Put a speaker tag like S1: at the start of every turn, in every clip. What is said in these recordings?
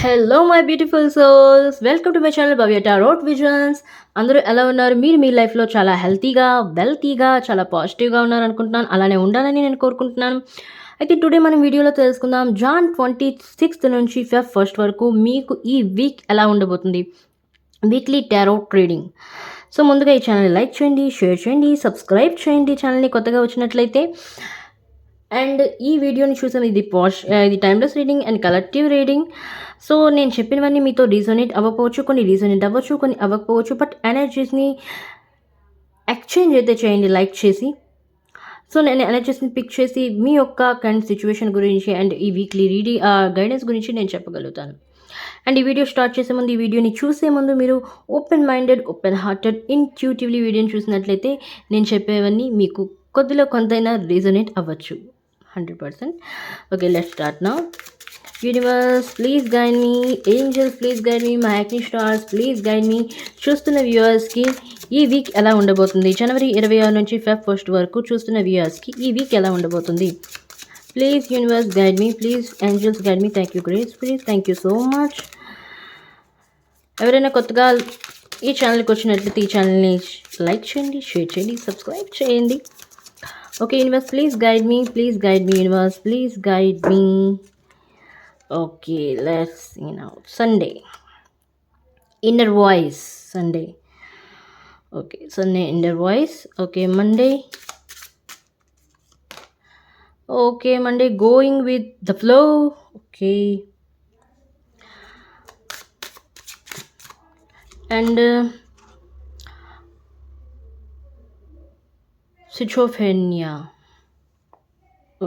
S1: Hello my beautiful souls, welcome to my channel Bhavya tarot visions. అందరూ ఎలా ఉన్నారు? మీరు మీ లైఫ్లో చాలా హెల్తీగా, వెల్తీగా, చాలా పాజిటివ్గా ఉన్నారు అనుకుంటున్నాను. అలానే ఉండాలని నేను కోరుకుంటున్నాను. అయితే టుడే మనం వీడియోలో తెలుసుకుందాం జాన్ 26th నుంచి ఫెబ్ 1st వరకు మీకు ఈ వీక్ ఎలా ఉండబోతుంది, వీక్లీ టారోట్ రీడింగ్. సో ముందుగా ఈ ఛానల్ లైక్ చేయండి, షేర్ చేయండి, సబ్స్క్రైబ్ చేయండి ఛానల్ని కొత్తగా వచ్చినట్లయితే. అండ్ ఈ వీడియోని చూసాం, ఇది timeless reading and collective reading. So నేను చెప్పినవన్నీ మీతో రీజనేట్ అవ్వకపోవచ్చు, కొన్ని రీజనేట్ అవ్వచ్చు, కొన్ని అవ్వకపోవచ్చు. బట్ ఎనర్జీస్ని ఎక్స్చేంజ్ అయితే చేయండి లైక్ చేసి. సో నేను ఎనర్జీస్ని పిక్ చేసి మీ యొక్క కరెంట్ సిచ్యువేషన్ గురించి అండ్ ఈ వీక్లీ రీడింగ్ గైడెన్స్ గురించి నేను చెప్పగలుగుతాను. అండ్ ఈ వీడియో స్టార్ట్ చేసే ముందు, ఈ వీడియోని చూసే ముందు మీరు open minded, open hearted, intuitively వీడియోని చూసినట్లయితే నేను చెప్పేవన్నీ మీకు కొద్దిలో కొంతైనా రీజనేట్ అవ్వచ్చు 100%. Okay, let's start now. Universe, please guide me. Angels, please guide me. My acting stars, please guide me. చూస్తున్న వ్యూవర్స్కి ఈ వీక్ ఎలా ఉండబోతుంది? జనవరి 26 నుంచి ఫెబ్ 1st వరకు చూస్తున్న వ్యూవర్స్కి ఈ వీక్ ఎలా ఉండబోతుంది? Please universe guide me, please angels guide me. Thank you grace, please, thank you so much. ఎవరైనా కొత్తగా ఈ ఛానల్కి వచ్చినట్లయితే ఈ ఛానల్ని లైక్ చేయండి, షేర్ చేయండి, సబ్స్క్రైబ్ చేయండి. Okay, universe, please guide me. Please guide me, universe. Please guide me. Okay, let's see now. Sunday. Inner voice. Sunday. Okay, Sunday, inner voice. Okay, Monday. Okay, Monday, going with the flow. Okay. And schizophrenia.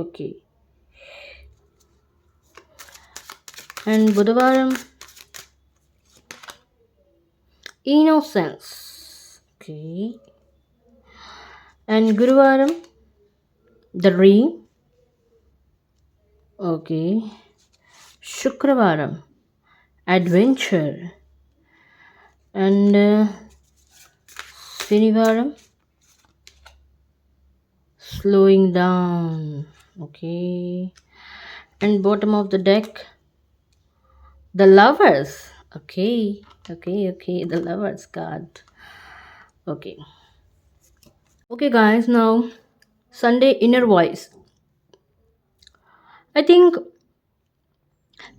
S1: Okay. And Budhavaram, innocence. Okay. And Guruvaram, the dream. Okay. Shukravaram, adventure. And Shinivaram, slowing down. Okay. And bottom of the deck, the lovers. Okay, the lovers card. Okay guys, now Sunday, inner voice. I think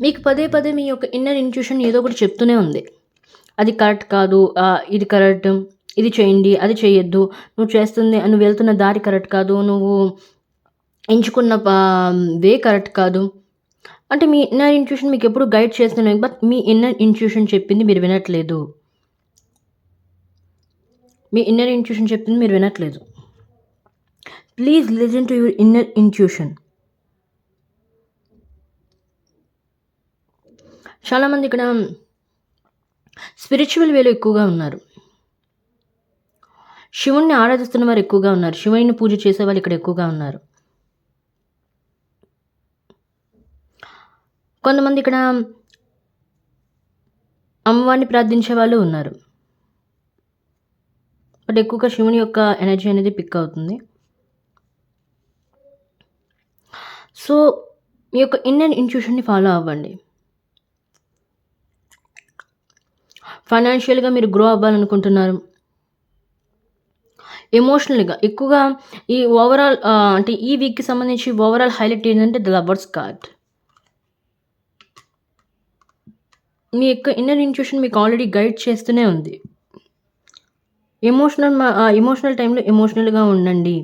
S1: మీకు పదే పదే మీ యొక్క inner intuition ఏదో ఒకటి చెప్తూనే ఉంది. అది correct కాదు, ఇది కరెక్ట్, ఇది చేయండి, అది చేయొద్దు, నువ్వు వెళ్తున్న దారి కరెక్ట్ కాదు, నువ్వు ఎంచుకున్న వే కరెక్ట్ కాదు. అంటే మీ ఇన్నర్ ఇంట్యూషన్ మీకు ఎప్పుడు గైడ్ చేస్తున్నాయి, బట్ మీ ఇన్నర్ ఇంట్యూషన్ చెప్పింది మీరు వినట్లేదు. Please listen to your inner intuition. చాలామంది ఇక్కడ స్పిరిచువల్ వేలో ఎక్కువగా ఉన్నారు. శివుణ్ణి ఆరాధిస్తున్న వారు ఎక్కువగా ఉన్నారు. శివుని పూజ చేసే వాళ్ళు ఇక్కడ ఎక్కువగా ఉన్నారు. కొంతమంది ఇక్కడ అమ్మవారిని ప్రార్థించే వాళ్ళు ఉన్నారు. బట్ ఎక్కువగా శివుని యొక్క ఎనర్జీ అనేది పిక్ అవుతుంది. సో మీ యొక్క ఇన్నర్ ఇంట్యూషన్ని ఫాలో అవ్వండి. ఫైనాన్షియల్గా మీరు గ్రో అవ్వాలనుకుంటున్నారు. ఎమోషనల్గా ఎక్కువగా ఈ ఓవరాల్ అంటే ఈ వీక్కి సంబంధించి ఓవరాల్ హైలైట్ ఏంటంటే ద లవర్స్ కార్డ్. మీ యొక్క ఇన్నర్ ఇంట్యూషన్ మీకు ఆల్రెడీ గైడ్ చేస్తూనే ఉంది. ఎమోషనల్ టైంలో ఎమోషనల్గా ఉండండి,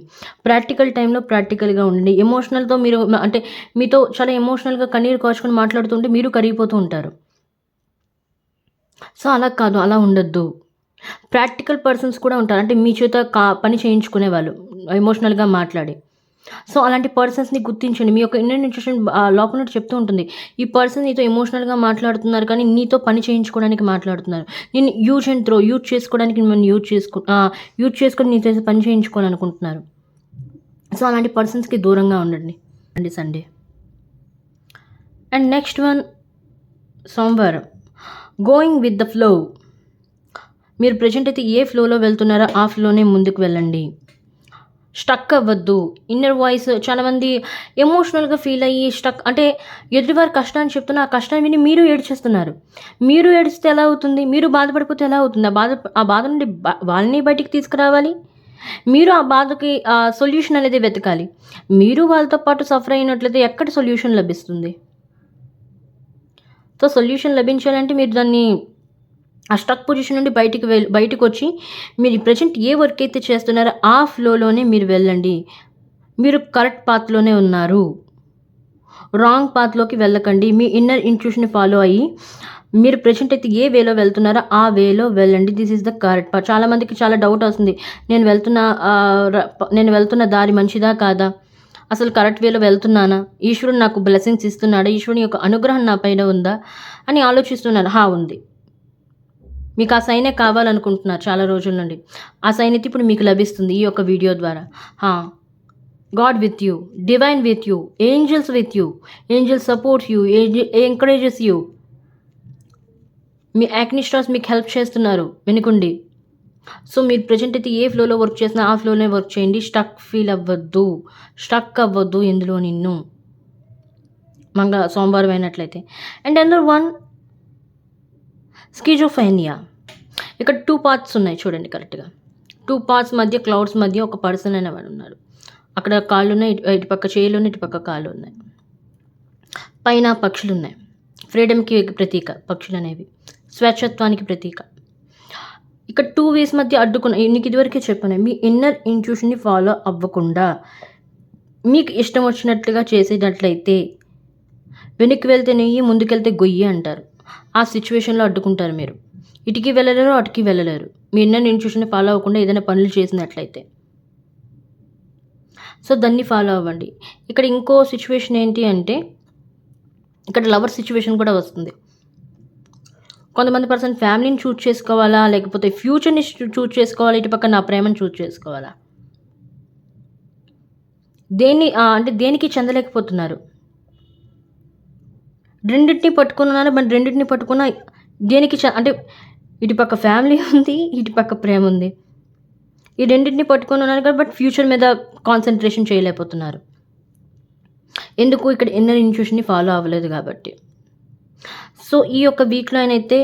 S1: ప్రాక్టికల్ టైంలో ప్రాక్టికల్గా ఉండండి. ఎమోషనల్తో మీరు అంటే మీతో చాలా ఎమోషనల్గా కన్నీరు కాచుకొని మాట్లాడుతుంటే మీరు కరిగిపోతూ ఉంటారు. సో అలా కాదు, అలా ఉండొద్దు. ప్రాక్టికల్ పర్సన్స్ కూడా ఉంటారు, అంటే మీ చేత పని చేయించుకునే వాళ్ళు ఎమోషనల్గా మాట్లాడి. సో అలాంటి పర్సన్స్ని గుర్తించండి. మీ యొక్క ఇన్నర్ ఇంట్యూషన్ లోపల నుండి చెప్తూ ఉంటుంది, ఈ పర్సన్ నీతో ఎమోషనల్గా మాట్లాడుతున్నారు, కానీ నీతో పని చేయించుకోవడానికి మాట్లాడుతున్నారు. నేను యూజ్ చేసుకోవడానికి మిమ్మల్ని యూజ్ చేసుకొని నీతో పని చేయించుకోవాలనుకుంటున్నారు. సో అలాంటి పర్సన్స్కి దూరంగా ఉండండి అండి సండే. అండ్ నెక్స్ట్ వన్ సోమవారం, గోయింగ్ విత్ ద ఫ్లో. మీరు ప్రజెంట్ అయితే ఏ ఫ్లోలో వెళ్తున్నారో ఆ ఫ్లోనే ముందుకు వెళ్ళండి. స్టక్ అవ్వద్దు. ఇన్నర్ వాయిస్ చాలామంది ఎమోషనల్‌గా ఫీల్ అయ్యి అంటే ఎదుటివారు కష్టాన్ని చెప్తున్న ఆ కష్టాన్ని విని మీరు ఏడ్చేస్తున్నారు. మీరు ఏడిస్తే ఎలా అవుతుంది? మీరు బాధపడిపోతే ఎలా అవుతుంది? ఆ బాధ నుండి వాళ్ళని బయటికి తీసుకురావాలి. మీరు ఆ బాధకి సొల్యూషన్ అనేది వెతకాలి. మీరు వాళ్ళతో పాటు సఫర్ అయినట్లయితే ఎక్కడ సొల్యూషన్ లభిస్తుంది? సో, సొల్యూషన్ లభించాలంటే మీరు దాన్ని ఆ స్టక్ పొజిషన్ నుండి బయటికొచ్చి మీరు ప్రెజెంట్ ఏ వర్క్ అయితే చేస్తున్నారో ఆ ఫ్లోలోనే మీరు వెళ్ళండి. మీరు కరెక్ట్ పాత్‌లోనే ఉన్నారు. రాంగ్ పాత్‌లోకి వెళ్ళకండి. మీ ఇన్నర్ ఇంట్యూషన్‌ని ఫాలో అయ్యి మీరు ప్రెజెంట్ అయితే ఏ వేలో వెళ్తున్నారో ఆ వేలో వెళ్ళండి. This is the correct path. చాలామందికి చాలా డౌట్ వస్తుంది. నేను వెళ్తున్న దారి మంచిదా? కాదా? అసలు కరెక్ట్ వేలో వెళ్తున్నానా? ఈశ్వరుడు నాకు బ్లెస్సింగ్స్ ఇస్తున్నాడా? ఈశ్వరుని యొక్క అనుగ్రహం నా పైన ఉందా? అని ఆలోచిస్తున్నారు. ఉంది. మీకు ఆ సైనే కావాలనుకుంటున్నారు చాలా రోజుల నుండి. ఆ సైన్ అయితే ఇప్పుడు మీకు లభిస్తుంది ఈ యొక్క వీడియో ద్వారా. God with you, divine with you, angels with you, angels support you, encourages you. మీ యాక్ని స్టార్స్ మీకు హెల్ప్ చేస్తున్నారు వెనుకుండి. సో, మీరు ప్రెజెంట్ అయితే ఏ ఫ్లోలో వర్క్ చేసినా ఆ ఫ్లోలోనే వర్క్ చేయండి. స్టక్ అవ్వద్దు ఇందులో నిన్ను. సోమవారం అయినట్లయితే. And another one schizophrenia. ఇక్కడ 2 పార్ట్స్ ఉన్నాయి చూడండి కరెక్ట్‌గా. 2 పార్ట్స్ మధ్య క్లౌడ్స్ మధ్య ఒక పర్సన్ అనేవాడు ఉన్నాడు. అక్కడ కాళ్ళున్నాయి. ఇటుపక్క చేతులున్నాయి. ఇటుపక్క కాళ్ళున్నాయి. పైన పక్షులున్నాయి. ఫ్రీడమ్‌కి ప్రతీక పక్షులనేవి. స్వేచ్ఛత్వానికి ప్రతీక. ఇక్కడ 2 వేస్ మధ్య నీకు ఇదివరకే చెప్పాను. మీ ఇన్నర్ ఇంట్యూషన్‌ని ఫాలో అవ్వకుండా మీకు ఇష్టం వచ్చినట్లుగా చేసేటట్లయితే వెనక్కి వెళ్తే నెయ్యి, ముందుకెళ్తే గొయ్యి అంటారు. ఆ సిట్యుయేషన్‌లో అడ్డుకుంటారు మీరు. ఇటుకి వెళ్ళలేరు, అటుకి వెళ్ళలేరు. మీ ఇన్నర్ ఇంట్యూషన్‌ని ఫాలో అవ్వకుండా ఏదైనా పనులు చేసినట్లయితే. సో, దాన్ని ఫాలో అవ్వండి. ఇక్కడ ఇంకో సిట్యుయేషన్ ఏంటి అంటే, ఇక్కడ లవర్ సిట్యుయేషన్ కూడా వస్తుంది. కొంతమంది పర్సన్ ఫ్యామిలీని చూజ్ చేసుకోవాలా? లేకపోతే ఫ్యూచర్‌ని చూజ్ చేసుకోవాలా? ఇటుపక్క నా ప్రేమను చూజ్ చేసుకోవాలా? అంటే దేనికి చెందలేకపోతున్నారు. రెండిటిని పట్టుకున్నారు. బట్ రెండిటిని పట్టుకున్న దేనికి అంటే ఇటుపక్క ఫ్యామిలీ ఉంది. ఇటుపక్క ప్రేమ ఉంది. ఈ రెండిటిని పట్టుకొని ఉన్నారు కదా! బట్ ఫ్యూచర్ మీద కాన్సంట్రేషన్ చేయలేకపోతున్నారు. ఎందుకు? ఇక్కడ ఇన్నర్ ఇంట్యూషన్‌ని ఫాలో అవ్వలేదు కాబట్టి. సో, ఈ యొక్క వీక్‌లోనైతే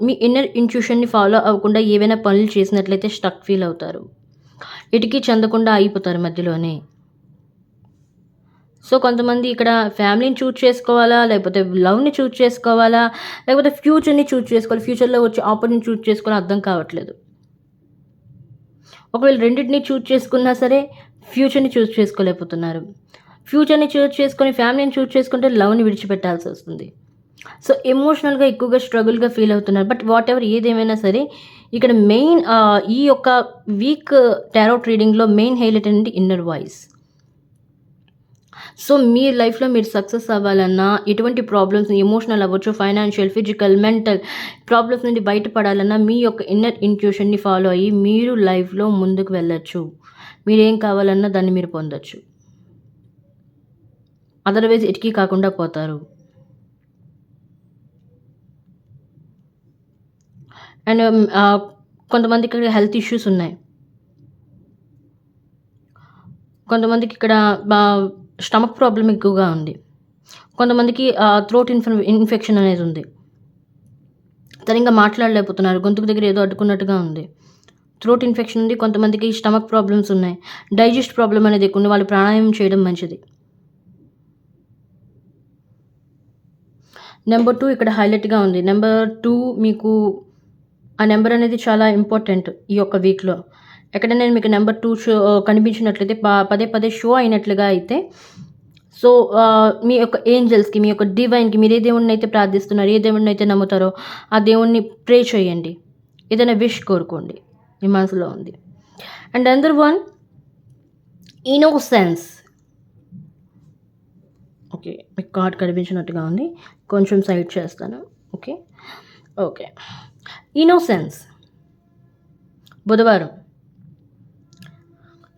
S1: మీ ఇన్నర్ ఇంట్యూషన్‌ని ఫాలో అవ్వకుండా ఏవైనా పనులు చేసినట్లయితే స్టక్ ఫీల్ అవుతారు. ఎటుకి చెందకుండా ఆగిపోతారు మధ్యలోనే. సో, కొంతమంది ఇక్కడ ఫ్యామిలీని చూజ్ చేసుకోవాలా? లేకపోతే లవ్‌ని చూజ్ చేసుకోవాలా? లేకపోతే ఫ్యూచర్‌ని చూజ్ చేసుకోవాలి. ఫ్యూచర్‌లో వచ్చే ఆపర్‌ని చూజ్ చేసుకోవాలో అర్థం కావట్లేదు. ఒకవేళ రెండిటిని చూజ్ చేసుకున్నా సరే ఫ్యూచర్‌ని చూజ్ చేసుకోలేకపోతున్నారు. ఫ్యూచర్‌ని చూజ్ చేసుకొని ఫ్యామిలీని చూజ్ చేసుకుంటే లవ్‌ని విడిచిపెట్టాల్సొస్తుంది. సో, ఎమోషనల్‌గా ఎక్కువగా స్ట్రగుల్‌గా ఫీల్ అవుతున్నారు. బట్ వాటెవర్ ఏదేమైనా సరే ఇక్కడ మెయిన్ ఈ యొక్క వీక్ టారోట్ రీడింగ్‌లో మెయిన్ హైలైట్ అనేది ఇన్నర్ వాయిస్. సో, మీ లైఫ్‌లో మీరు సక్సెస్ అవ్వాలన్నా, ఎటువంటి ప్రాబ్లమ్స్ ఎమోషనల్ అవ్వచ్చు, ఫైనాన్షియల్, ఫిజికల్, మెంటల్ ప్రాబ్లమ్స్ నుండి బయటపడాలన్నా మీ యొక్క ఇన్నర్ ఇంట్యూషన్‌ని ఫాలో అయ్యి మీరు లైఫ్‌లో ముందుకు వెళ్ళొచ్చు. మీరేం కావాలన్నా దాన్ని మీరు పొందొచ్చు. అదర్‌వైజ్ ఎటికి కాకుండా పోతారు. అండ్ కొంతమందికి ఇక్కడ హెల్త్ ఇష్యూస్ ఉన్నాయి. కొంతమందికి ఇక్కడ స్టమక్ ప్రాబ్లమ్ ఎక్కువగా ఉంది. కొంతమందికి థ్రోట్ ఇన్ఫెక్షన్ అనేది ఉంది. సరిగ్గా మాట్లాడలేకపోతున్నారు. గొంతుకు దగ్గర ఏదో అడ్డుకున్నట్టుగా ఉంది. థ్రోట్ ఇన్ఫెక్షన్ ఉంది. కొంతమందికి స్టమక్ ప్రాబ్లమ్స్ ఉన్నాయి. డైజెస్ట్ ప్రాబ్లమ్ అనేది ఎక్కువ ఉంది. వాళ్ళు ప్రాణాయామం చేయడం మంచిది. నెంబర్ 2 ఇక్కడ హైలైట్‌గా ఉంది. నెంబర్ 2 మీకు ఆ నెంబర్ అనేది చాలా ఇంపార్టెంట్ ఈ యొక్క వీక్‌లో. ఎక్కడైనా మీకు నెంబర్ 2 కనిపించినట్లయితే పదే పదే షో అయినట్లుగా అయితే సో, మీ యొక్క ఏంజెల్స్‌కి, మీ యొక్క డివైన్‌కి మీరు ఏ దేవుడినైతే ప్రార్థిస్తున్నారో, ఏ దేవుడినైతే నమ్ముతారో ఆ దేవుడిని ప్రే చేయండి. ఏదైనా విష్ కోరుకోండి. మీ మనసులో ఉంది. And another one innocence. Okay. మీకు కార్డ్ కనిపించినట్టుగా ఉంది. కొంచెం సైడ్ చేస్తాను. ఓకే. ఇన్నోసెన్స్. బుధవారం.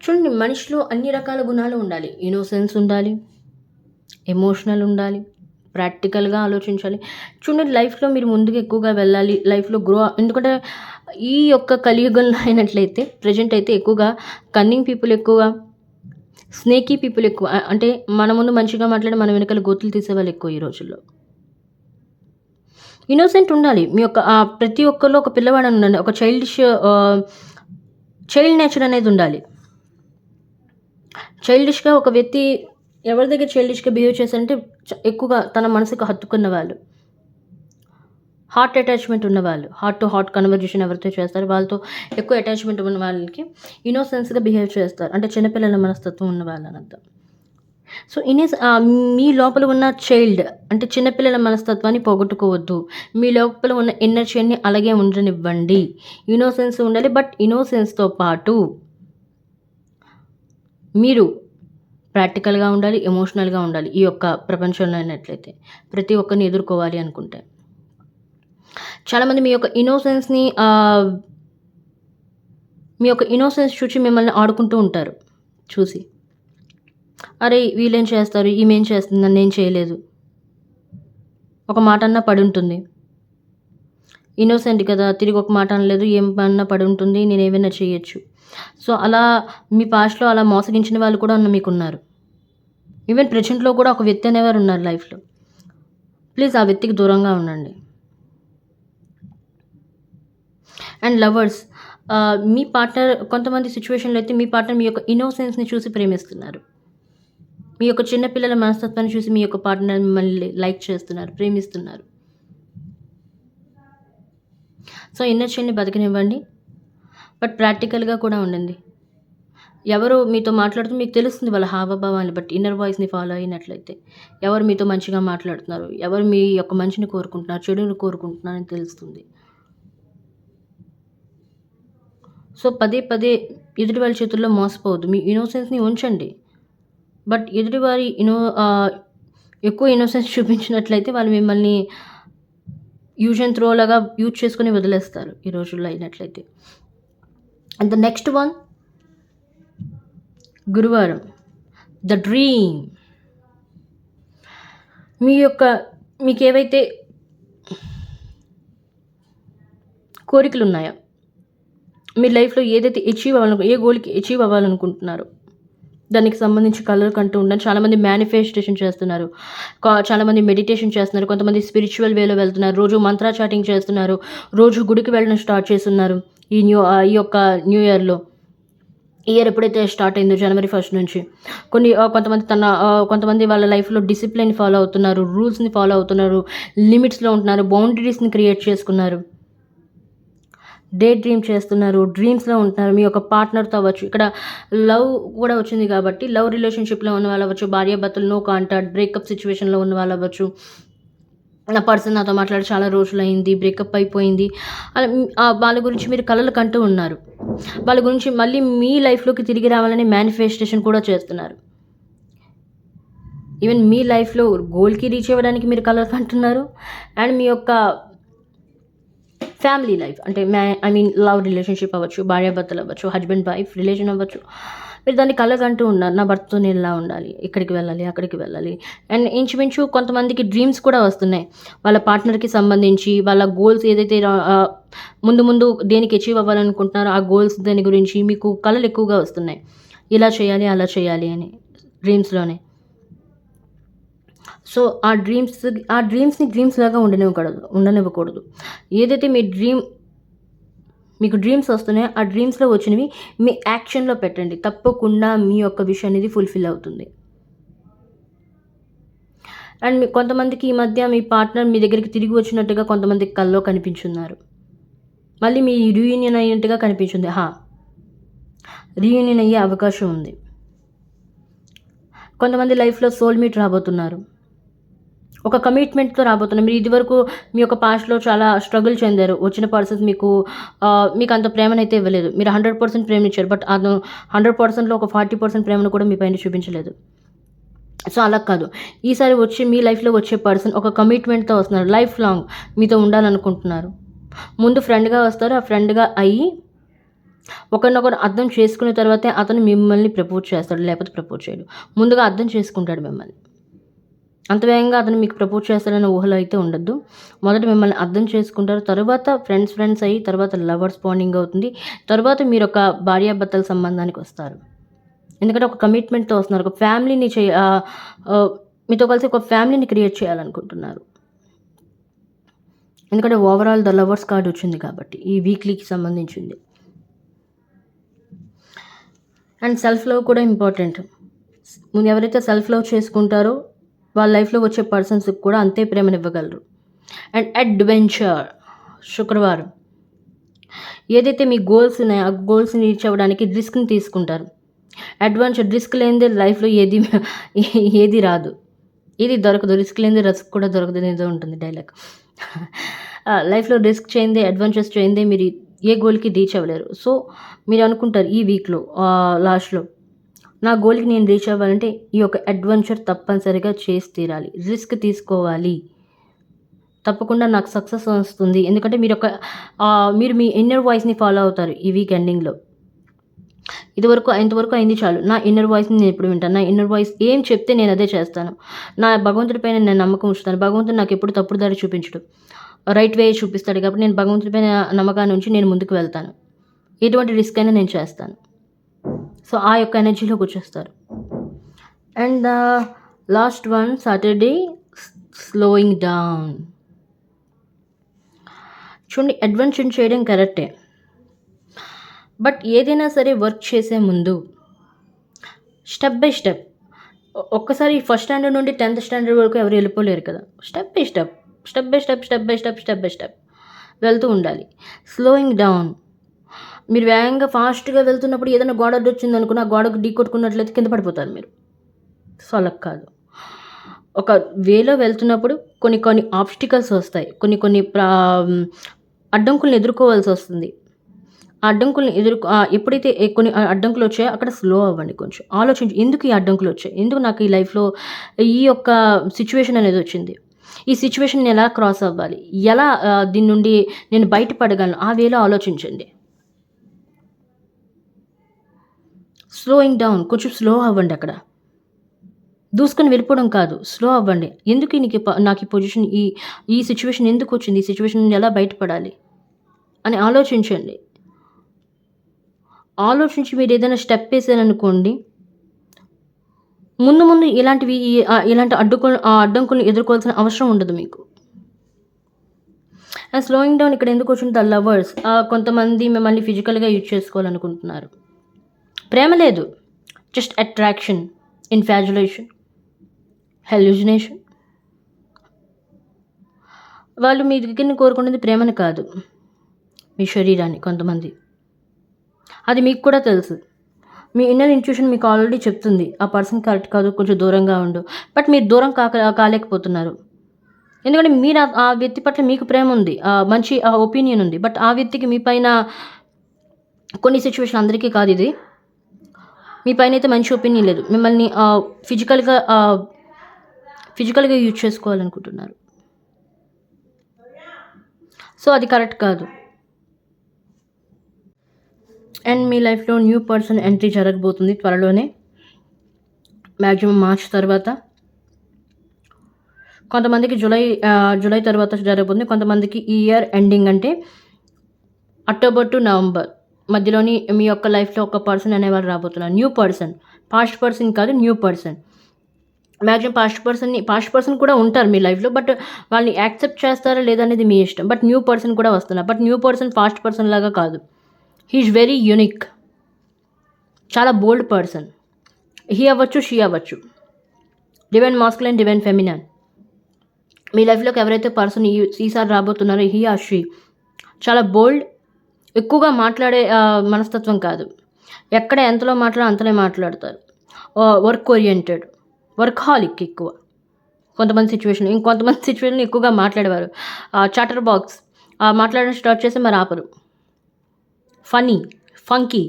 S1: చూడండి మనిషిలో అన్ని రకాల గుణాలు ఉండాలి. ఇన్నోసెన్స్ ఉండాలి. ఎమోషనల్ ఉండాలి. ప్రాక్టికల్‌గా ఆలోచించాలి. చూడండి లైఫ్‌లో మీరు ముందుకు ఎక్కువగా వెళ్ళాలి. లైఫ్‌లో ఎందుకంటే ఈ యొక్క కలియుగంలో అయినట్లయితే ప్రెజెంట్ అయితే ఎక్కువగా కన్నింగ్ పీపుల్ ఎక్కువ, స్నేకీ పీపుల్ ఎక్కువ. అంటే మన ముందు మంచిగా మాట్లాడి మన వెనకాల గోతులు తీసేవాళ్ళు ఎక్కువ ఈ రోజుల్లో. ఇన్నోసెంట్ ఉండాలి. మీ యొక్క ప్రతి ఒక్కళ్ళు ఒక పిల్లవాడని ఉండండి. ఒక ఆహ్, చైల్డ్ నేచర్ అనేది ఉండాలి. చైల్డిష్‌గా ఒక వ్యక్తి ఎవరి దగ్గర చైల్డిష్‌గా బిహేవ్ చేశారంటే ఎక్కువగా తన మనసుకు హత్తుకున్న వాళ్ళు. హార్ట్ అటాచ్‌మెంట్ ఉన్నవాళ్ళు. హార్ట్ టు హార్ట్ కన్వర్జేషన్ ఎవరితో చేస్తారో వాళ్ళతో ఎక్కువ అటాచ్‌మెంట్ ఉన్న వాళ్ళకి ఇన్నోసెన్స్‌గా బిహేవ్ చేస్తారు. అంటే చిన్నపిల్లల మనస్తత్వం ఉన్న వాళ్ళనంతా. సో, మీ లోపల ఉన్న చైల్డ్ అంటే చిన్నపిల్లల మనస్తత్వాన్ని పోగొట్టుకోవద్దు. మీ లోపల ఉన్న ఇన్నర్ చైల్డ్‌ని అలాగే ఉండనివ్వండి. ఇన్నోసెన్స్ ఉండాలి. బట్ ఇన్నోసెన్స్‌తో పాటు మీరు ప్రాక్టికల్‌గా ఉండాలి. ఎమోషనల్‌గా ఉండాలి. ఈ యొక్క ప్రపంచంలో అయినట్లయితే. ప్రతి ఒక్కరిని ఎదుర్కోవాలి అనుకుంటే. చాలామంది మీ యొక్క ఇన్నోసెన్స్ చూసి మిమ్మల్ని ఆడుకుంటూ ఉంటారు చూసి. అరే! వీళ్ళేం చేస్తారు? ఈమేం చేస్తుంది? నన్నేం చేయలేదు. ఒక మాటన్నా పడుంటుంది. ఇన్నోసెంట్ కదా! తిరిగి ఒక మాట అనలేదు. ఏమన్నా పడుంటుంది. నేనేమైనా చేయొచ్చు. సో, అలా మీ పాస్ట్‌లో అలా మోసగించిన వాళ్ళు కూడా మీకున్నారు. ఈవెన్ ప్రెజెంట్‌లో కూడా ఒక వ్యక్తి అనేవారు ఉన్నారు లైఫ్‌లో. ప్లీజ్ ఆ వ్యక్తికి దూరంగా ఉండండి. అండ్ లవర్స్ మీ పార్ట్నర్ కొంతమంది సిట్యుయేషన్‌లో అయితే మీ పార్ట్నర్ మీ యొక్క ఇన్నోసెన్స్‌ని చూసి ప్రేమిస్తున్నారు. మీ యొక్క చిన్న పిల్లల మనస్తత్వాన్ని చూసి మీ యొక్క పార్ట్నర్ మిమ్మల్ని లైక్ చేస్తున్నారు, ప్రేమిస్తున్నారు. సో, ఇన్నర్ చైల్డ్‌ని బతకనివ్వండి. బట్ ప్రాక్టికల్‌గా కూడా ఉండండి. ఎవరు మీతో మాట్లాడుతూ మీకు తెలుస్తుంది వాళ్ళ హావభావాన్ని బట్టి ఇన్నర్ వాయిస్‌ని ఫాలో అయినట్లయితే. ఎవరు మీతో మంచిగా మాట్లాడుతున్నారు, ఎవరు మీ యొక్క మంచిని కోరుకుంటున్నారు, చెడుని కోరుకుంటున్నారు అని తెలుస్తుంది. సో, పదే పదే ఎదుటి వాళ్ళ చేతుల్లో మోసపోవద్దు. మీ ఇన్నోసెన్స్‌ని ఉంచండి. బట్ ఎదుటివారి ఎక్కువ ఇన్నోసెన్స్ చూపించినట్లయితే వాళ్ళు మిమ్మల్ని యూజ్ అండ్ త్రో లాగా యూజ్ చేసుకొని వదిలేస్తారు ఈ రోజుల్లో అయినట్లయితే. అండ్ ద నెక్స్ట్ వన్ గురువారం. The dream. మీకేవైతే కోరికలున్నాయో, మీ లైఫ్‌లో ఏదైతే ఏ గోల్‌కి అచీవ్ అవ్వాలనుకుంటున్నారో, దానికి సంబంధించి కలలు కంటూ ఉండండి. చాలామంది మేనిఫెస్టేషన్ చేస్తున్నారు. చాలామంది మెడిటేషన్ చేస్తున్నారు. కొంతమంది స్పిరిచ్యువల్ వేలో వెళ్తున్నారు. రోజు మంత్ర చాటింగ్ చేస్తున్నారు. రోజు గుడికి వెళ్ళడం స్టార్ట్ చేసున్నారు. ఈ యొక్క న్యూ ఇయర్‌లో. ఈ ఇయర్ ఎప్పుడైతే స్టార్ట్ అయిందో జనవరి 1 నుంచి కొంతమంది వాళ్ళ లైఫ్‌లో డిసిప్లిన్ ఫాలో అవుతున్నారు. రూల్స్‌ని ఫాలో అవుతున్నారు. లిమిట్స్‌లో ఉంటున్నారు. బౌండరీస్‌ని క్రియేట్ చేసుకున్నారు. డే డ్రీమ్ చేస్తున్నారు. డ్రీమ్స్‌లో ఉంటున్నారు. మీ యొక్క పార్ట్నర్‌తో అవ్వచ్చు. ఇక్కడ లవ్ కూడా వచ్చింది కాబట్టి లవ్ రిలేషన్‌షిప్‌లో ఉన్న వాళ్ళు అవ్వచ్చు. భార్యాభర్తలు నో కాంటాక్ట్, బ్రేకప్ సిట్యుయేషన్‌లో ఉన్న వాళ్ళు అవ్వచ్చు. నా పర్సన్ నాతో మాట్లాడి చాలా రోజులయింది. బ్రేకప్ అయిపోయింది. వాళ్ళ గురించి మీరు కలలు కంటూ ఉన్నారు. వాళ్ళ గురించి మళ్ళీ మీ లైఫ్‌లోకి తిరిగి రావాలని మేనిఫెస్టేషన్ కూడా చేస్తున్నారు. ఈవెన్ మీ లైఫ్‌లో గోల్‌కి రీచ్ అవ్వడానికి మీరు కలలు కంటున్నారు. అండ్ మీ యొక్క ఫ్యామిలీ లైఫ్ అంటే లవ్ రిలేషన్‌షిప్ అవ్వచ్చు, భార్యాభర్తలు అవ్వచ్చు, హస్బెండ్ వైఫ్ రిలేషన్ అవ్వచ్చు. మీరు దాన్ని కలగంటూ ఉన్నారు. నా భర్తతో నేను ఇలా ఉండాలి, ఇక్కడికి వెళ్ళాలి, అక్కడికి వెళ్ళాలి. అండ్ ఇంచుమించు కొంతమందికి డ్రీమ్స్ కూడా వస్తున్నాయి. వాళ్ళ పార్ట్నర్‌కి సంబంధించి వాళ్ళ గోల్స్ ఏదైతే ముందు ముందు దేనికి అచీవ్ అవ్వాలనుకుంటున్నారో ఆ గోల్స్ దాని గురించి మీకు కలలు ఎక్కువగా వస్తున్నాయి. ఇలా చేయాలి, అలా చేయాలి అని డ్రీమ్స్‌లోనే. సో, ఆ డ్రీమ్స్‌ని డ్రీమ్స్ లాగా ఉండనివ్వకూడదు. ఏదైతే మీకు డ్రీమ్స్ వస్తున్నాయో, ఆ డ్రీమ్స్‌లో వచ్చినవి మీ యాక్షన్‌లో పెట్టండి. తప్పకుండా మీ యొక్క విష్ అనేది ఫుల్‌ఫిల్ అవుతుంది. అండ్ కొంతమందికి ఈ మధ్య మీ పార్ట్నర్ మీ దగ్గరికి తిరిగి వచ్చినట్టుగా కొంతమందికి కల్లో కనిపించున్నారు. మళ్ళీ మీ రీయూనియన్ అయినట్టుగా కనిపించింది. రీయూనియన్ అయ్యే అవకాశం ఉంది. కొంతమంది లైఫ్‌లో సోల్‌మేట్ రాబోతున్నారు. ఒక కమిట్మెంట్‌తో రాబోతున్నారు. మీరు ఇదివరకు మీ యొక్క పాస్ట్‌లో చాలా స్ట్రగుల్ చెందారు. వచ్చిన పర్సన్స్ మీకంత ప్రేమనైతే ఇవ్వలేదు. మీరు 100% ప్రేమనిచ్చారు. బట్ 100%లో ఒక 40% ప్రేమను కూడా మీ పైన చూపించలేదు. సో, అలా కాదు. ఈసారి మీ లైఫ్‌లో వచ్చే పర్సన్ ఒక కమిట్మెంట్‌తో వస్తున్నారు. లైఫ్ లాంగ్ మీతో ఉండాలనుకుంటున్నారు. ముందు ఫ్రెండ్‌గా వస్తారు. ఆ ఫ్రెండ్‌గా అయ్యి ఒకరినొకరు అర్థం చేసుకున్న తర్వాతే అతను మిమ్మల్ని ప్రపోజ్ చేస్తాడు. లేకపోతే ప్రపోజ్ చేయడు. ముందుగా అర్థం చేసుకుంటాడు మిమ్మల్ని. అంత వేగంగా అతను మీకు ప్రపోజ్ చేస్తాడన్న ఊహలో అయితే ఉండొద్దు. మొదట మిమ్మల్ని అర్థం చేసుకుంటారు. తరువాత ఫ్రెండ్స్ అయ్యి, తర్వాత లవర్స్ బాండింగ్ అవుతుంది. తరువాత మీరొక భార్యాభర్తల సంబంధానికొస్తారు. ఎందుకంటే ఒక కమిట్మెంట్‌తో వస్తున్నారు. ఒక ఫ్యామిలీని మీతో కలిసి ఒక ఫ్యామిలీని క్రియేట్ చేయాలనుకుంటున్నారు. ఎందుకంటే ఓవరాల్ ద లవర్స్ కార్డ్ వచ్చింది కాబట్టి ఈ వీక్లీకి సంబంధించింది. అండ్ సెల్ఫ్ లవ్ కూడా ఇంపార్టెంట్. ముందు ఎవరైతే సెల్ఫ్ లవ్ చేసుకుంటారో వాళ్ళ లైఫ్లో వచ్చే పర్సన్స్కి కూడా అంతే ప్రేమనివ్వగలరు. అండ్ అడ్వెంచర్ శుక్రవారం ఏదైతే మీ గోల్స్ ఉన్నాయో ఆ గోల్స్ని రీచ్ అవ్వడానికి రిస్క్ని తీసుకుంటారు. అడ్వెంచర్ రిస్క్ లేనిదే లైఫ్లో ఏది రాదు, ఏది దొరకదు. రిస్క్ లేనిదే రస్క్ కూడా దొరకదు ఏదో ఉంటుంది డైలాగ్. లైఫ్లో రిస్క్ చేయందే, అడ్వెంచర్స్ చేయందే మీరు ఏ గోల్కి రీచ్ అవ్వలేరు. సో మీరు అనుకుంటారు ఈ వీక్లో లాస్ట్లో నా గోల్కి నేను రీచ్ అవ్వాలంటే ఈ యొక్క అడ్వెంచర్ తప్పనిసరిగా చేసి తీరాలి, రిస్క్ తీసుకోవాలి, తప్పకుండా నాకు సక్సెస్ వస్తుంది. ఎందుకంటే మీరు మీ ఇన్నర్ వాయిస్ని ఫాలో అవుతారు ఈ వీక్ ఎండింగ్లో. ఇంతవరకు అయింది చాలు, నా ఇన్నర్ వాయిస్ని నేను ఎప్పుడు వింటాను, నా ఇన్నర్ వాయిస్ ఏం చెప్తే నేను అదే చేస్తాను, నా భగవంతుడిపైన నేను నమ్మకం ఉంచుతాను. భగవంతుడు నాకు ఎప్పుడు తప్పుడు దారి చూపించడు, రైట్ వే చూపిస్తాడు. కాబట్టి నేను భగవంతుడిపైన నమ్మకాన్ని ఉంచి నేను ముందుకు వెళ్తాను, ఎటువంటి రిస్క్ అయినా నేను చేస్తాను. సో ఆ యొక్క ఎనర్జీలోకి వచ్చేస్తారు. And the last one Saturday slowing down. చూడండి, అడ్వెంచర్ చేయడం కరెక్టే, బట్ ఏదైనా సరే వర్క్ చేసే ముందు స్టెప్ బై స్టెప్, ఒక్కసారి ఫస్ట్ స్టాండర్డ్ నుండి 10th స్టాండర్డ్ వరకు ఎవరు వెళ్ళిపోలేరు కదా. స్టెప్ బై స్టెప్ వెళ్తూ ఉండాలి. స్లోయింగ్ డౌన్, మీరు వేగంగా ఫాస్ట్గా వెళ్తున్నప్పుడు ఏదైనా గోడ వచ్చింది అనుకున్న ఆ గోడకు ఢీ కొట్టుకున్నట్లయితే కింద పడిపోతారు మీరు. సో అలా కాదు, ఒక వేలో వెళ్తున్నప్పుడు కొన్ని ఆబ్స్టికల్స్ వస్తాయి, కొన్ని అడ్డంకులను ఎదుర్కోవాల్సి వస్తుంది. ఆ అడ్డంకుల్ని ఎప్పుడైతే కొన్ని అడ్డంకులు వచ్చాయో అక్కడ స్లో అవ్వండి. కొంచెం ఆలోచించి, ఎందుకు ఈ అడ్డంకులు వచ్చాయి, ఎందుకు నాకు ఈ లైఫ్లో ఈ యొక్క సిచ్యువేషన్ అనేది వచ్చింది, ఈ సిచ్యువేషన్ ఎలా క్రాస్ అవ్వాలి, ఎలా దీని నుండి నేను బయటపడగలను, ఆ వేలో ఆలోచించండి. స్లోయింగ్ డౌన్, కొంచెం స్లో అవ్వండి. అక్కడ దూసుకొని వెళ్ళిపోవడం కాదు, స్లో అవ్వండి. ఎందుకు నాకు ఈ పొజిషన్, ఈ సిచ్యువేషన్ ఎందుకు వచ్చింది, ఈ సిచ్యువేషన్ నుండి ఎలా బయటపడాలి అని ఆలోచించండి. ఆలోచించి మీరు ఏదైనా స్టెప్ వేసారనుకోండి, ముందు ఇలాంటి అడ్డంకులను ఎదుర్కోవాల్సిన అవసరం ఉండదు మీకు. అండ్ స్లోయింగ్ డౌన్ ఇక్కడ ఎందుకు వచ్చింది, ద లవర్స్. కొంతమంది మిమ్మల్ని ఫిజికల్గా యూజ్ చేసుకోవాలనుకుంటున్నారు. ప్రేమ లేదు, జస్ట్ అట్రాక్షన్, ఇన్ఫాజులేషన్, హెల్యూజినేషన్. వాళ్ళు మీ దగ్గర కోరుకునేది ప్రేమని కాదు, మీ శరీరాన్ని. కొంతమంది అది మీకు కూడా తెలుసు, మీ ఇన్నర్ ఇంట్యూషన్ మీకు ఆల్రెడీ చెప్తుంది ఆ పర్సన్ కరెక్ట్ కాదు, కొంచెం దూరంగా ఉండు. బట్ మీరు దూరం కాలేకపోతున్నారు. ఎందుకంటే మీరు ఆ వ్యక్తి పట్ల మీకు ప్రేమ ఉంది, మంచి ఒపీనియన్ ఉంది. బట్ ఆ వ్యక్తికి మీ పైన కొన్ని సిచ్యువేషన్, అందరికీ కాదు ఇది, మీ పైన అయితే మంచి ఒపీనియన్ లేదు. మిమ్మల్ని ఫిజికల్గా యూజ్ చేసుకోవాలనుకుంటున్నారు. సో అది కరెక్ట్ కాదు. అండ్ మీ లైఫ్లో న్యూ పర్సన్ ఎంట్రీ జరగబోతుంది త్వరలోనే, మ్యాక్సిమం మార్చ్ తర్వాత. కొంతమందికి జూలై తర్వాత జరగబోతుంది. కొంతమందికి ఈ ఇయర్ ఎండింగ్ అంటే అక్టోబర్ టు నవంబర్ మధ్యలోని మీ యొక్క లైఫ్లో ఒక పర్సన్ అనేవారు రాబోతున్నారు. న్యూ పర్సన్, పాస్ట్ పర్సన్ కాదు, new person. Maximum past person కూడా ఉంటారు మీ లైఫ్లో, బట్ వాళ్ళని యాక్సెప్ట్ చేస్తారా లేదా అనేది మీ ఇష్టం. బట్ న్యూ పర్సన్ కూడా వస్తున్నారు. But new person past person లాగా కాదు, హీ ఈజ్ వెరీ యూనిక్, చాలా బోల్డ్ పర్సన్. హీ అవ్వచ్చు, షీ అవ్వచ్చు, డివైన్ మాస్కులైన్, డివైన్ ఫెమినైన్. మీ లైఫ్లోకి ఎవరైతే పర్సన్ ఈసారి రాబోతున్నారో హీ ఆర్ షీ చాలా బోల్డ్, ఎక్కువగా మాట్లాడే మనస్తత్వం కాదు, ఎక్కడ ఎంతలో అంతలో మాట్లాడతారు. వర్క్ ఓరియంటెడ్, వర్క్హాలిక్ ఎక్కువ. ఇంకొంతమంది సిచ్యువేషన్ ఎక్కువగా మాట్లాడేవారు, చాటర్ బాక్స్, మాట్లాడడం స్టార్ట్ చేసి మరి ఆపరు, ఫంకీ.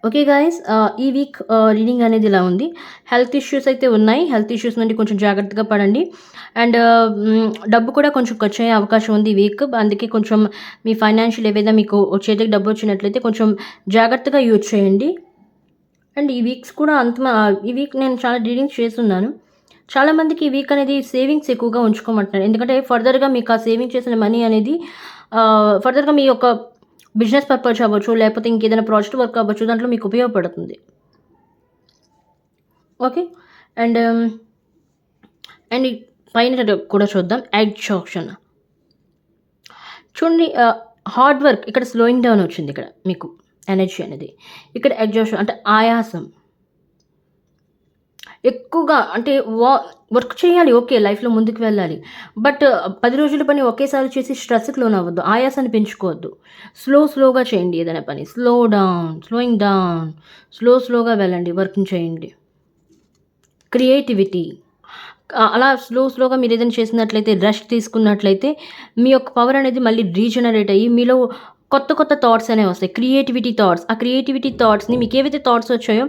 S1: ఓకే గాయస్, ఈ వీక్ రీడింగ్ అనేది ఇలా ఉంది. హెల్త్ ఇష్యూస్ అయితే ఉన్నాయి, హెల్త్ ఇష్యూస్ నుండి కొంచెం జాగ్రత్తగా పడండి. అండ్ డబ్బు కూడా కొంచెం ఖర్చు అయ్యే అవకాశం ఉంది ఈ వీక్. అందుకే కొంచెం మీ ఫైనాన్షియల్ ఏవైనా మీకు చేతికి డబ్బు వచ్చినట్లయితే కొంచెం జాగ్రత్తగా యూజ్ చేయండి. అండ్ ఈ వీక్స్ కూడా ఈ వీక్ నేను చాలా రీడింగ్స్ చేస్తున్నాను. చాలామందికి ఈ వీక్ అనేది సేవింగ్స్ ఎక్కువగా ఉంచుకోమంటున్నారు. ఎందుకంటే ఫర్దర్‌గా మీకు ఆ సేవింగ్ చేసిన మనీ అనేది ఫర్దర్‌గా మీ యొక్క బిజినెస్ పర్పస్ అవ్వచ్చు, లేకపోతే ఇంకేదైనా ప్రాజెక్ట్ వర్క్ అవ్వచ్చు, దాంట్లో మీకు ఉపయోగపడుతుంది. ఓకే. అండ్ అండ్ పైన కూడా చూద్దాం. ఎగ్జాక్షన్ చూడండి. హార్డ్ వర్క్ ఇక్కడ స్లోయింగ్ డౌన్ వచ్చింది ఇక్కడ మీకు ఎనర్జీ అనేది. ఇక్కడ ఎగ్జాషన్ అంటే ఆయాసం. ఎక్కువగా అంటే వర్క్ చేయాలి, ఓకే, లైఫ్‌లో ముందుకు వెళ్ళాలి. బట్ 10 రోజుల పని ఒకేసారి చేసి స్ట్రెస్‌కి లోనవ్వద్దు. ఆయాసాన్ని పెంచుకోవద్దు. స్లోగా చేయండి ఏదైనా పని. Slowing down. స్లోగా వెళ్ళండి. వర్క్‌ని చేయండి. క్రియేటివిటీ. అలా స్లోగా మీరేదైనా చేసినట్లయితే, రెస్ట్ తీసుకున్నట్లయితే మీ యొక్క పవర్ అనేది మళ్ళీ రీజనరేట్ అయ్యి మీలో కొత్త థాట్స్ అనేవి వస్తాయి. Creativity thoughts. ఆ క్రియేటివిటీ థాట్స్‌ని మీకేవైతే థాట్స్ వచ్చాయో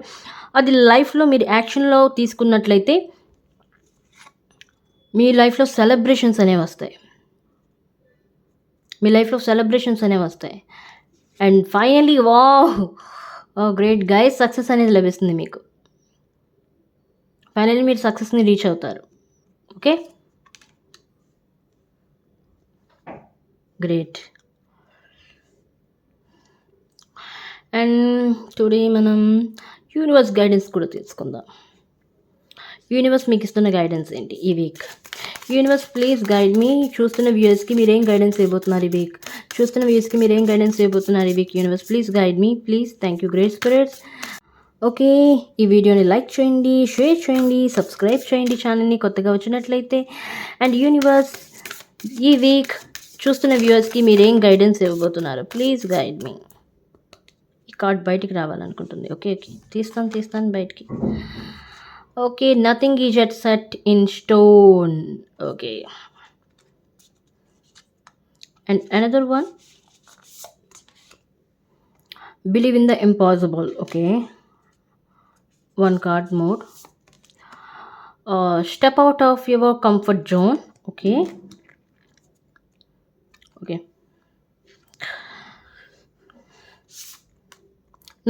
S1: అది లైఫ్‌లో మీరు యాక్షన్‌లో తీసుకున్నట్లయితే మీ లైఫ్‌లో సెలబ్రేషన్స్ అనేవొస్తాయి. And finally wow! Oh! Great guys, success అనేది లభిస్తుంది మీకు. ఫైనల్లీ మీరు సక్సెస్‌ని రీచ్ అవుతారు. ఓకే. గ్రేట్. అండ్ టుడే మనం యూనివర్స్ గైడెన్స్ కూడా తీసుకుందాం. యూనివర్స్ మీకు ఇస్తున్న గైడెన్స్ ఏంటి ఈ week? Universe please guide me. చూస్తున్న వ్యూయర్స్కి మీరేం గైడెన్స్ ఇవ్వబోతున్నారు ఈ week? Universe please guide me please. Thank you great spirits. Okay, ఈ వీడియోని లైక్ చేయండి, షేర్ చేయండి, సబ్స్క్రైబ్ చేయండి ఛానల్ని కొత్తగా వచ్చినట్లయితే. అండ్ యూనివర్స్ ఈ వీక్ చూస్తున్న వ్యూయర్స్కి మీరేం గైడెన్స్ ఇవ్వబోతున్నారు? ప్లీజ్ గైడ్ మీ. ఈ కార్డ్ బయటికి రావాలనుకుంటుంది. ఓకే, తీస్తాను బయటికి. Okay, nothing is at set in stone. Okay. And another one, believe in the impossible. Okay, one card more. Step out of your comfort zone. Okay.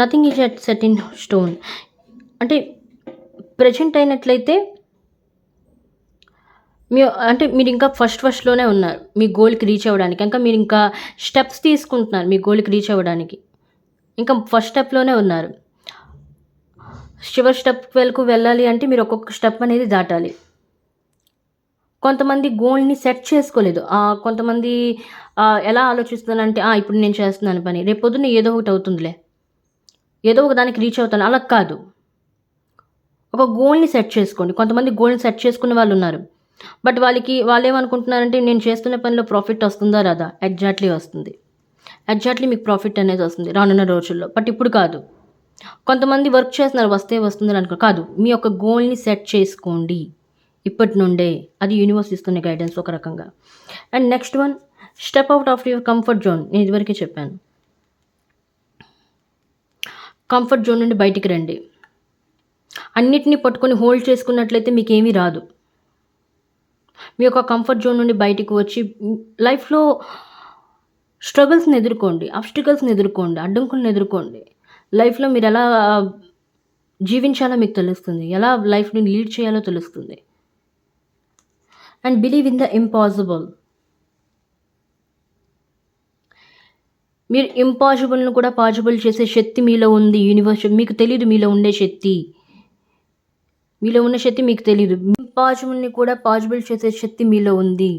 S1: Nothing is at set in stone అంటే present అయినట్లయితే మీరు ఇంకా ఫస్ట్లోనే ఉన్నారు మీ గోల్కి reach అవ్వడానికి. ఇంకా మీరు ఇంకా steps తీసుకుంటున్నారు మీ గోల్కి రీచ్ అవ్వడానికి. ఇంకా ఫస్ట్ స్టెప్లోనే ఉన్నారు. చివరి స్టెప్ వరకు వెళ్ళాలి అంటే మీరు ఒక్కొక్క స్టెప్ అనేది దాటాలి. కొంతమంది గోల్ని సెట్ చేసుకోలేదు. కొంతమంది ఎలా ఆలోచిస్తున్నారంటే ఇప్పుడు నేను చేస్తున్నాను పని, రేపు పొద్దున్న ఏదో ఒకటి అవుతుందిలే, ఏదో ఒక దానికి రీచ్ అవుతాను. అలా కాదు, ఒక గోల్ని సెట్ చేసుకోండి. కొంతమంది గోల్ని సెట్ చేసుకునే వాళ్ళు ఉన్నారు. బట్ వాళ్ళు ఏమనుకుంటున్నారంటే నేను చేస్తున్న పనిలో ప్రాఫిట్ వస్తుందా రాదా? ఎగ్జాక్ట్లీ వస్తుంది. ఎగ్జాక్ట్లీ మీకు ప్రాఫిట్ అనేది వస్తుంది రానున్న రోజుల్లో. బట్ ఇప్పుడు కాదు. కొంతమంది వర్క్ చేస్తున్నారు, వస్తుందని అనుకో. కాదు, మీ యొక్క గోల్ని సెట్ చేసుకోండి ఇప్పటి నుండే. అది యూనివర్స్ ఇస్తున్న గైడెన్స్ ఒక రకంగా. And next one, step out of your comfort zone. నేను ఇదివరకే చెప్పాను, కంఫర్ట్ జోన్ నుండి బయటికి రండి. అన్నిటినీ పట్టుకొని హోల్డ్ చేసుకున్నట్లయితే మీకేమీ రాదు. మీ యొక్క కంఫర్ట్ జోన్ నుండి బయటికి వచ్చి లైఫ్లో స్ట్రగుల్స్ని ఎదుర్కోండి, ఆబ్స్టికల్స్ని ఎదుర్కోండి, అడ్డంకులను ఎదుర్కోండి. లైఫ్లో మీరు ఎలా జీవించాలో మీకు తెలుస్తుంది, ఎలా లైఫ్ని లీడ్ చేయాలో తెలుస్తుంది. And believe in the impossible. మీరు ఇంపాసిబుల్ను కూడా పాసిబుల్ చేసే శక్తి మీలో ఉంది. యూనివర్స్ మీకు తెలియదు, మీలో ఉన్న శక్తి మీకు తెలియదు. ఇంపాసిబుల్ని కూడా పాసిబుల్ చేసే శక్తి మీలో ఉంది.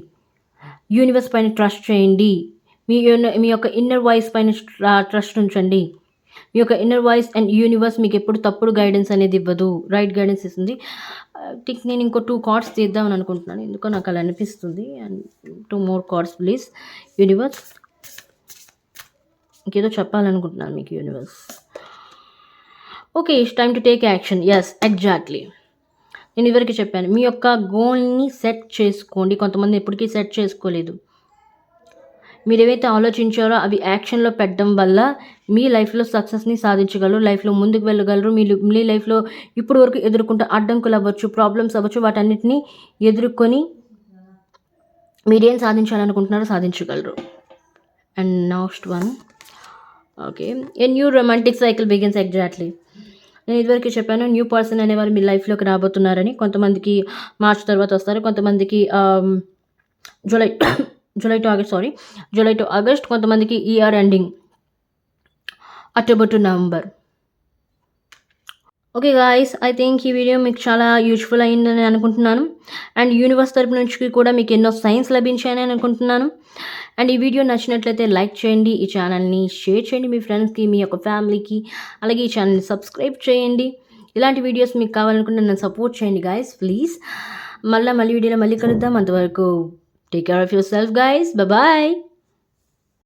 S1: యూనివర్స్ పైన ట్రస్ట్ చేయండి. మీ యొక్క ఇన్నర్ వాయిస్ పైన ట్రస్ట్ ఉంచండి. మీ యొక్క ఇన్నర్ వాయిస్ అండ్ యూనివర్స్ మీకు ఎప్పుడు తప్పుడు గైడెన్స్ అనేది ఇవ్వదు, రైట్ గైడెన్స్ ఇస్తుంది. థింక్ నేను ఇంకో 2 కార్డ్స్ తీద్దామని అనుకుంటున్నాను, ఎందుకో నాకు అలా అనిపిస్తుంది. And 2 more cards please. Universe ఇంకేదో చెప్పాలనుకుంటున్నాను మీకు universe. Okay, it's time to take action. Yes, exactly. నేను ఇదివరకు చెప్పాను, మీ యొక్క గోల్ని సెట్ చేసుకోండి. కొంతమంది ఎప్పటికీ సెట్ చేసుకోలేదు. మీరు ఏవైతే ఆలోచించారో అవి యాక్షన్లో పెట్టడం వల్ల మీ లైఫ్లో సక్సెస్ని సాధించగలరు, లైఫ్లో ముందుకు వెళ్ళగలరు. మీ లైఫ్లో ఇప్పుడు వరకు ఎదుర్కొంటే అడ్డంకులు అవ్వచ్చు, ప్రాబ్లమ్స్ అవ్వచ్చు, వాటన్నిటిని ఎదుర్కొని మీరేం సాధించాలనుకుంటున్నారో సాధించగలరు. And next one, okay, a new romantic cycle begins. Exactly. నేను ఇదివరకే చెప్పాను న్యూ పర్సన్ అనేవారు మీ లైఫ్‌లోకి రాబోతున్నారని. కొంతమందికి మార్చ్ తర్వాత వస్తారు. కొంతమందికి July July to August sorry. July to August కొంతమందికి year ending October to November. Okay guys, I think ఈ వీడియో మీకు చాలా యూజ్‌ఫుల్ అయిందని అనుకుంటున్నాను. అండ్ యూనివర్స్ తరపు నుంచి కూడా మీకు ఎన్నో సైన్స్ లభించాయని అనుకుంటున్నాను. అండ్ ఈ వీడియో నచ్చినట్లయితే లైక్ చేయండి. ఈ ఛానల్‌ని షేర్ చేయండి మీ ఫ్రెండ్స్‌కి, మీ యొక్క ఫ్యామిలీకి. అలాగే ఈ ఛానల్‌ని సబ్స్క్రైబ్ చేయండి. ఇలాంటి వీడియోస్ మీకు కావాలనుకుంటే నన్ను సపోర్ట్ చేయండి గాయ్స్ ప్లీజ్. మళ్ళీ వీడియోలో మళ్ళీ కలుద్దాం. అంతవరకు take care of yourself guys. Bye.